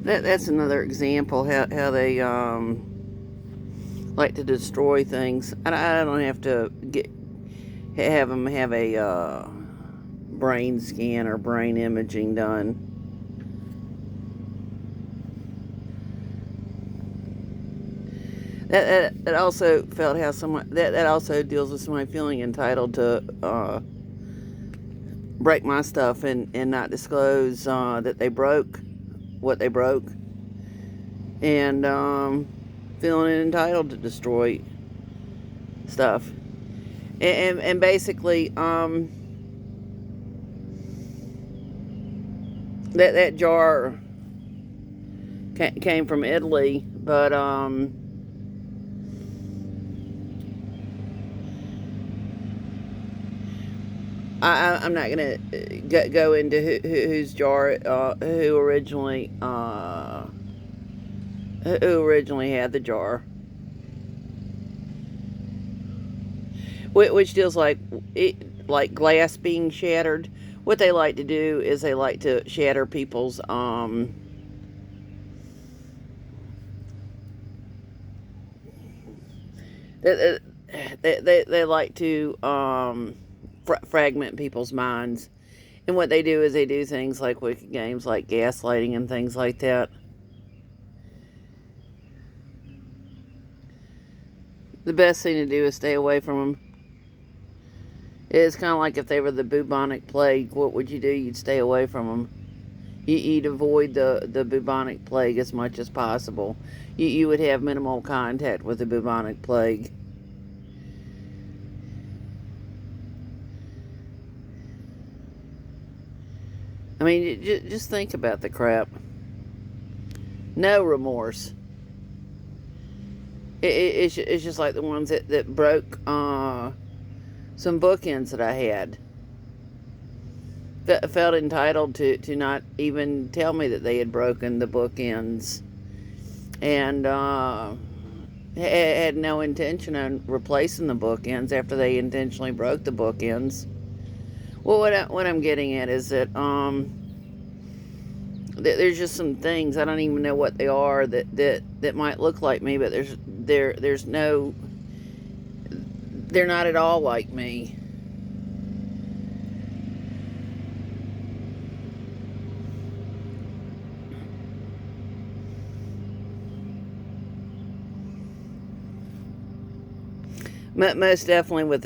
That's another example how they like to destroy things. I don't have to have them have a brain scan or brain imaging done. That also felt how someone that also deals with somebody feeling entitled to break my stuff and not disclose that they broke what they broke, and feeling entitled to destroy stuff, and basically that jar came from Italy, but I'm not gonna go into whose jar who originally had the jar, which deals like glass being shattered. What they like to do is they like to shatter people's they, they like to fragment people's minds. And what they do is they do things like wicked games like gaslighting and things like that. The best thing to do is stay away from them. It's kind of like if they were the bubonic plague. What would you do? You'd stay away from them. You'd avoid the bubonic plague as much as possible. You would have minimal contact with the bubonic plague. I mean, just think about the crap. No remorse. It's just like the ones that broke some bookends that I had. Felt entitled to not even tell me that they had broken the bookends, and had no intention on replacing the bookends after they intentionally broke the bookends. Well, what I'm getting at is that there's just some things I don't even know what they are that might look like me, but there's no, they're not at all like me. Most definitely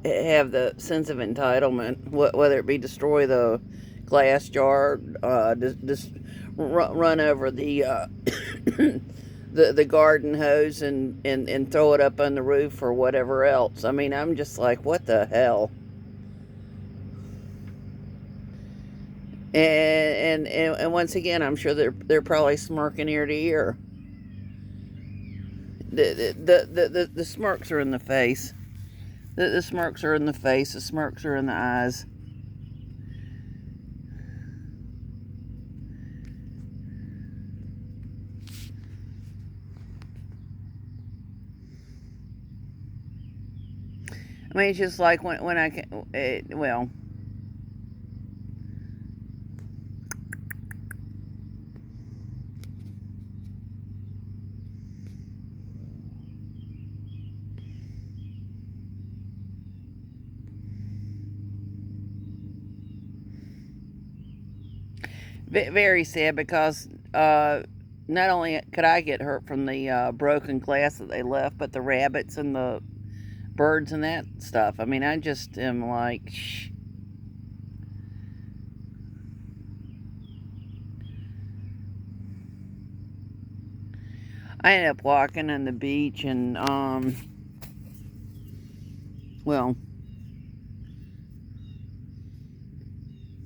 have the sense of entitlement, whether it be destroy the glass jar, just run over the the garden hose and throw it up on the roof or whatever else. I mean, I'm just like, what the hell? And once again, I'm sure they're probably smirking ear to ear. The smirks are in the face. The smirks are in the face. The smirks are in the eyes. I mean, it's just like when I can. Well, very sad because not only could I get hurt from the broken glass that they left, but the rabbits and the birds and that stuff. I mean, I just am like, shh. I ended up walking on the beach and, well,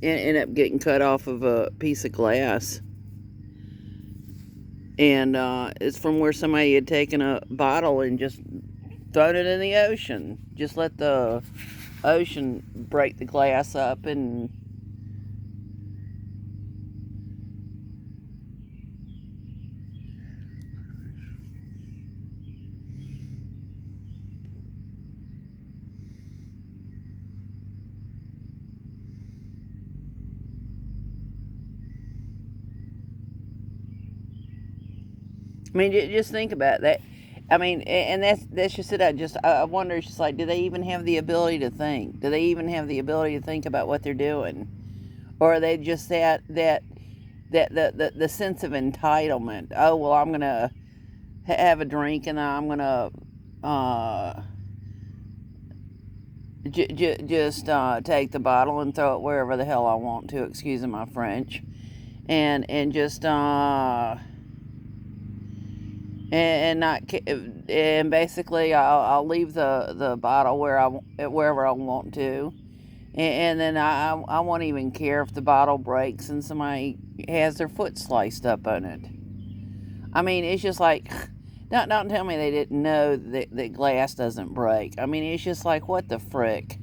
ended up getting cut off of a piece of glass. And it's from where somebody had taken a bottle and just thrown it in the ocean. Just let the ocean break the glass up, and I mean, just think about that. I mean, and that's just it. I wonder. It's just like, do they even have the ability to think? Do they even have the ability to think about what they're doing, or are they just the sense of entitlement? Oh well, I'm gonna have a drink and I'm gonna just take the bottle and throw it wherever the hell I want to. Excuse my French, and just and not and basically I'll leave the bottle wherever I want to, and then I won't even care if the bottle breaks and somebody has their foot sliced up on it. I mean, it's just like, don't tell me they didn't know that glass doesn't break. I mean, it's just like, what the frick.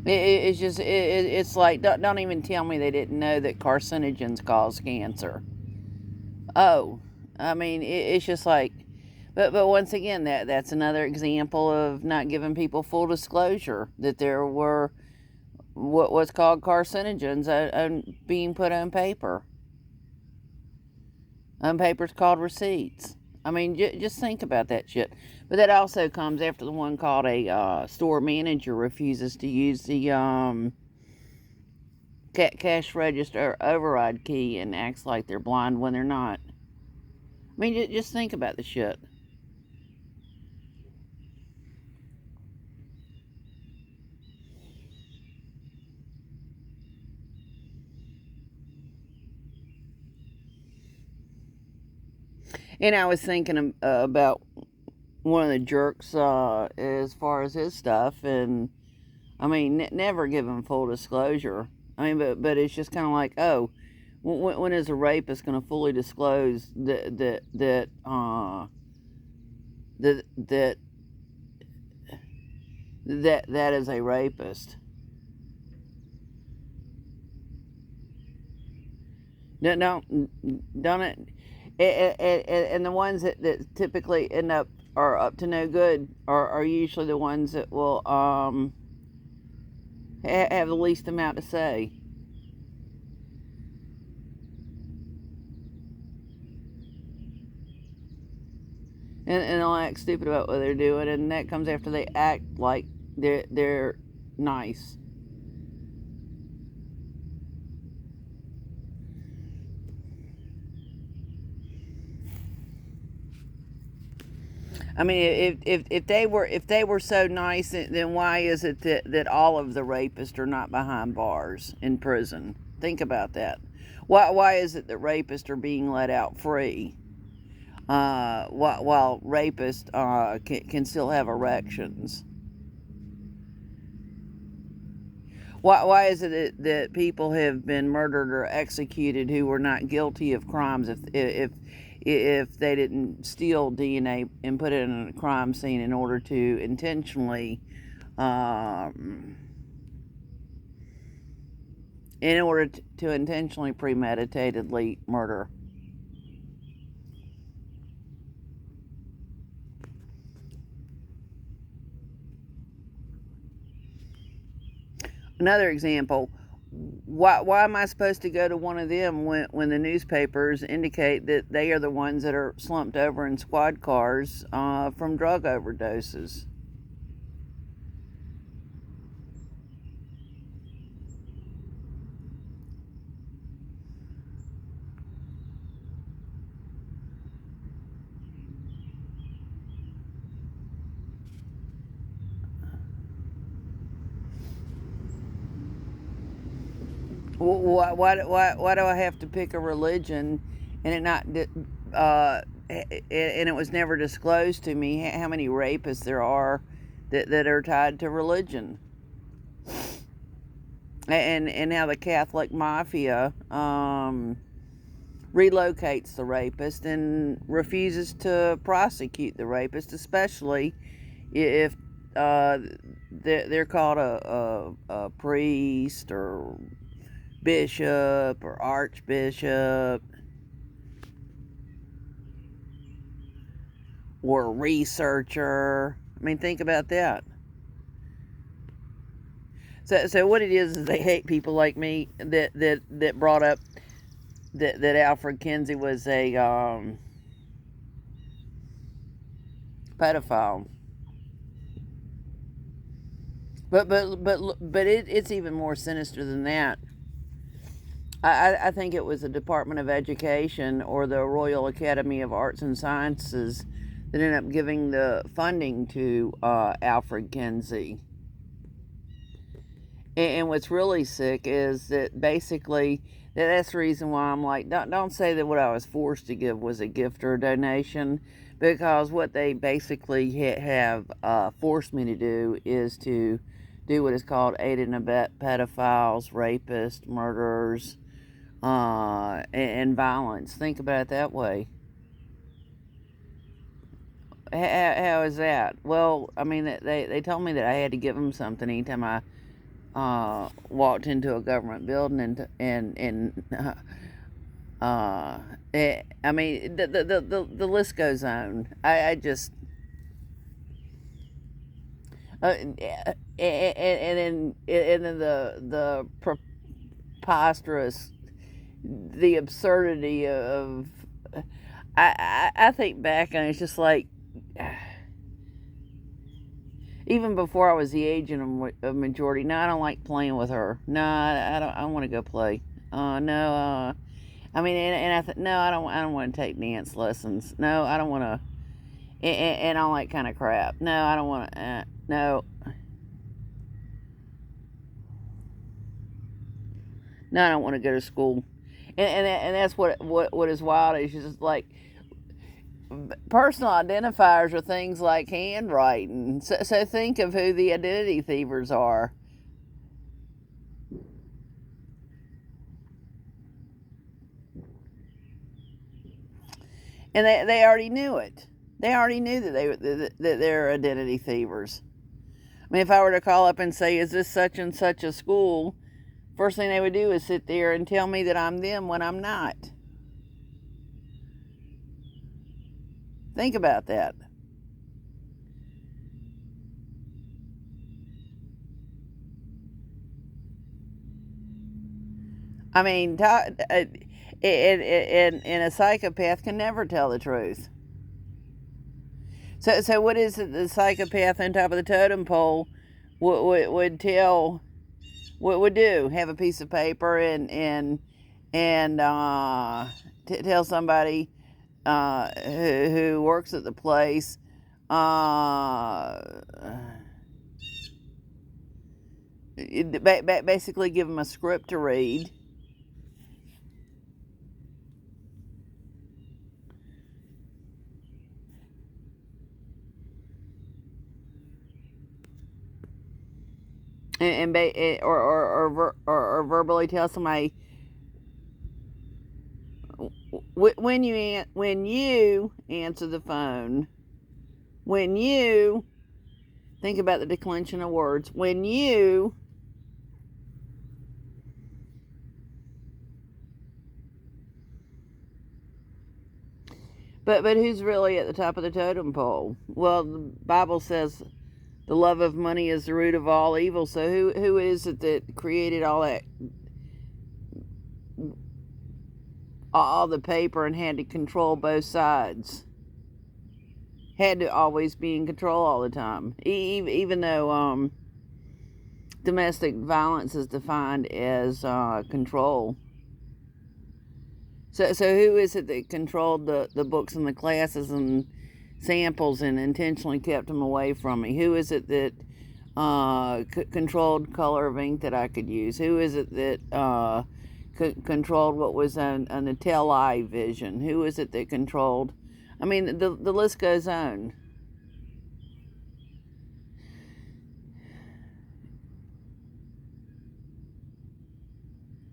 It's just it's like, don't even tell me they didn't know that carcinogens cause cancer. Oh, I mean, it's just like, but once again, that's another example of not giving people full disclosure that there were what's called carcinogens being put on paper. On papers called receipts. I mean, just think about that shit. But that also comes after the one called a store manager refuses to use the cash register override key and acts like they're blind when they're not. I mean, just think about the shit. And I was thinking about one of the jerks as far as his stuff, and I mean, never give him full disclosure. I mean, but it's just kind of like, oh, when is a rapist going to fully disclose that that is a rapist? Don't it? And the ones that typically end up are up to no good are usually the ones that will have the least amount to say. And they'll act stupid about what they're doing, and that comes after they act like they're nice. I mean, if they were so nice, then why is it that all of the rapists are not behind bars in prison? Think about that. Why is it that rapists are being let out free, while rapists can still have erections? Why is it that people have been murdered or executed who were not guilty of crimes if they didn't steal DNA and put it in a crime scene in order to intentionally um, premeditatedly murder? Another example, why am I supposed to go to one of them when the newspapers indicate that they are the ones that are slumped over in squad cars from drug overdoses? Why do I have to pick a religion and it not and it was never disclosed to me how many rapists there are that are tied to religion, and how the Catholic mafia relocates the rapist and refuses to prosecute the rapist, especially if they're called a priest or bishop or archbishop or researcher. I mean, think about that. So what it is they hate people like me that brought up that Alfred Kinsey was a pedophile. But it's even more sinister than that. I think it was the Department of Education or the Royal Academy of Arts and Sciences that ended up giving the funding to Alfred Kinsey. And what's really sick is that basically that's the reason why I'm like, don't say that what I was forced to give was a gift or a donation, because what they basically have forced me to do is to do what is called aid and abet pedophiles, rapists, murderers, and violence. Think about it that way. How is that? Well, I mean, they told me that I had to give them something anytime I walked into a government building I mean, the list goes on. I just and then the preposterous, the absurdity of. I think back and it's just like, even before I was the agent of majority. No, I don't like playing with her. No, I don't. I want to go play. No. I mean, no, I don't want to take dance lessons. No, I don't want to. And all that kind of crap. No, I don't want to. No. No, I don't want to go to school. And that's what is wild. Is just like personal identifiers are things like handwriting. So think of who the identity thievers are. And they already knew it. They already knew that they're identity thievers. I mean, if I were to call up and say, "Is this such and such a school?" First thing they would do is sit there and tell me that I'm them when I'm not. Think about that. I mean, and a psychopath can never tell the truth. So what is it the psychopath on top of the totem pole would tell? What would do? Have a piece of paper and tell somebody who works at the place. Basically give them a script to read. Or verbally tell somebody when you answer the phone, when you think about the declension of words, when you but who's really at the top of the totem pole? Well, the Bible says the love of money is the root of all evil. So who is it that created all the paper and had to control both sides? Had to always be in control all the time. Even though domestic violence is defined as control. So who is it that controlled the books and the classes and samples and intentionally kept them away from me? Who is it that controlled color of ink that I could use? Who is it that controlled what was on the television? Who is it that controlled? I mean, the list goes on.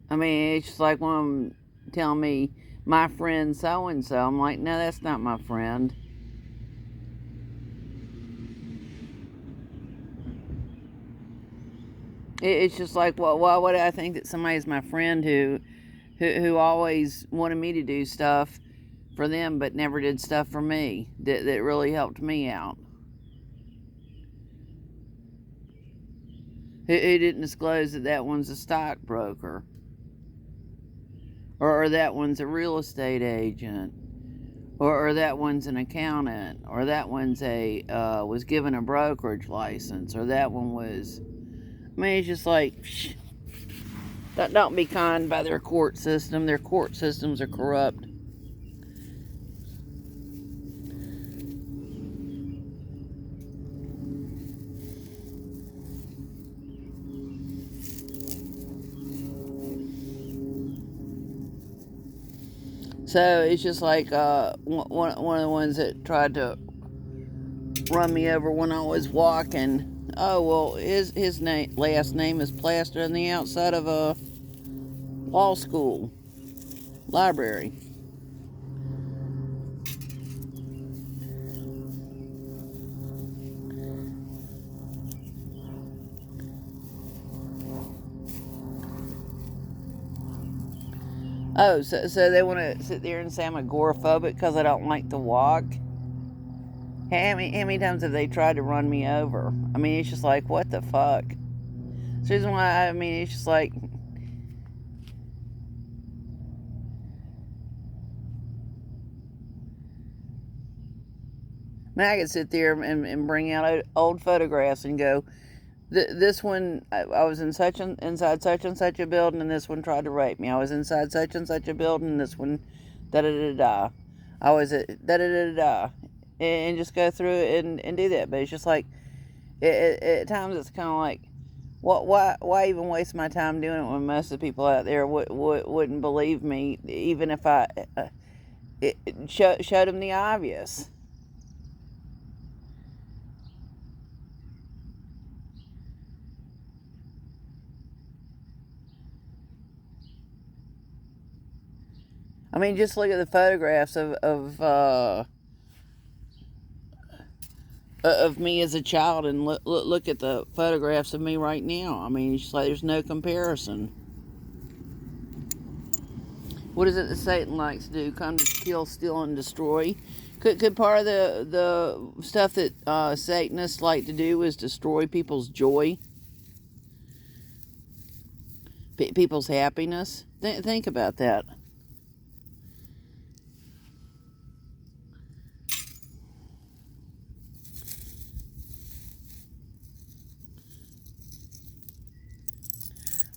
I mean, it's just like when I'm telling me my friend so and so. I'm like, no, that's not my friend. It's just like, well, why would I think that somebody's my friend who always wanted me to do stuff for them but never did stuff for me that really helped me out? Who didn't disclose that that one's a stockbroker, or that one's a real estate agent, or that one's an accountant, or that one's was given a brokerage license, or that one was. I mean, it's just like, don't be conned by their court system. Their court systems are corrupt. So it's just like one of the ones that tried to run me over when I was walking. Oh well, his last name is plastered on the outside of a law school library. Oh, so they want to sit there and say I'm agoraphobic because I don't like to walk? How many times have they tried to run me over? I mean, it's just like, what the fuck? So the reason why, I mean, it's just like, I could sit there and bring out old photographs and go, this one, I was inside such and such a building, and this one tried to rape me. I was inside such and such a building, and this one, da da da da. I was at da da da da, and just go through it and do that. But it's just like, at times it's kind of like, why even waste my time doing it when most of the people out there wouldn't believe me, even if I showed them the obvious. I mean, just look at the photographs of me as a child, and look at the photographs of me right now. I mean, it's just like there's no comparison. What is it that Satan likes to do? Come to kill, steal, and destroy. Could part of the stuff that Satanists like to do is destroy people's joy, people's happiness? Think about that.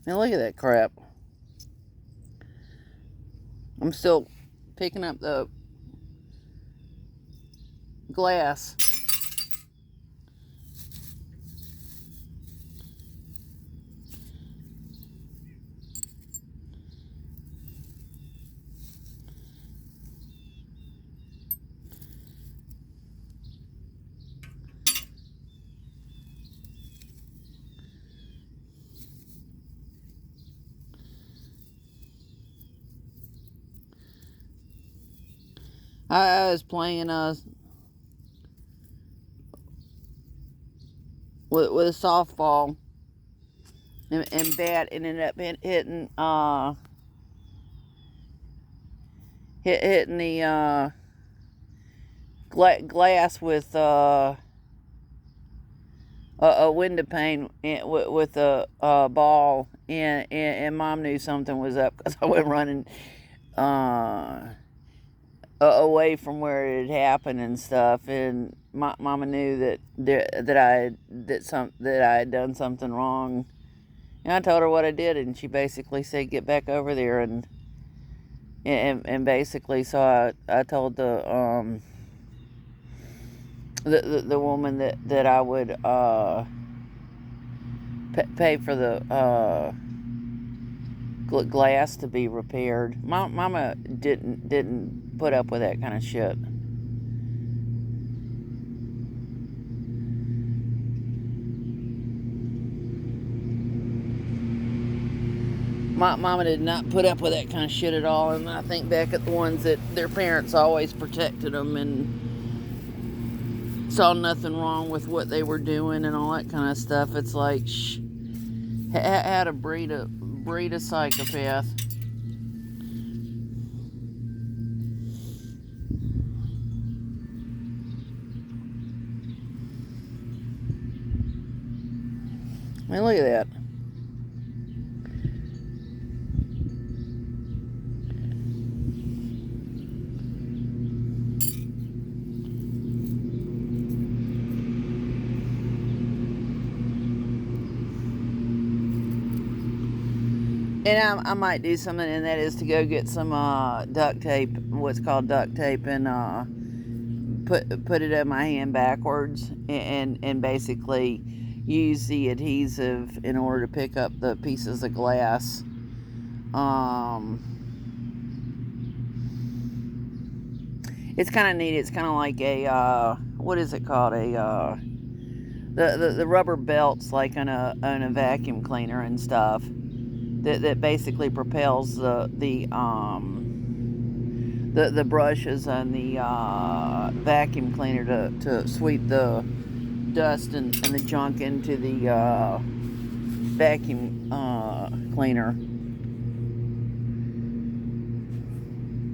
Now look at that crap. I'm still picking up the glass. I was playing with a softball and bat, and ended up hitting hitting the glass with a window pane with a ball, and Mom knew something was up because I went running away from where it had happened and stuff, and Mama knew that I had done something wrong, and I told her what I did, and she basically said, "Get back over there," and basically, so I told the woman that I would pay for the glass to be repaired. Mama didn't put up with that kind of shit. Mama did not put up with that kind of shit at all, and I think back at the ones that their parents always protected them and saw nothing wrong with what they were doing and all that kind of stuff. It's like, how to breed a psychopath. I mean, look at that. And I might do something, and that is to go get some duct tape, what's called duct tape, and put it in my hand backwards, and basically use the adhesive in order to pick up the pieces of glass. It's kind of neat. It's kind of like a what is it called? The rubber belts like on a vacuum cleaner and stuff. That basically propels the brushes and the vacuum cleaner to sweep the dust and the junk into the vacuum cleaner.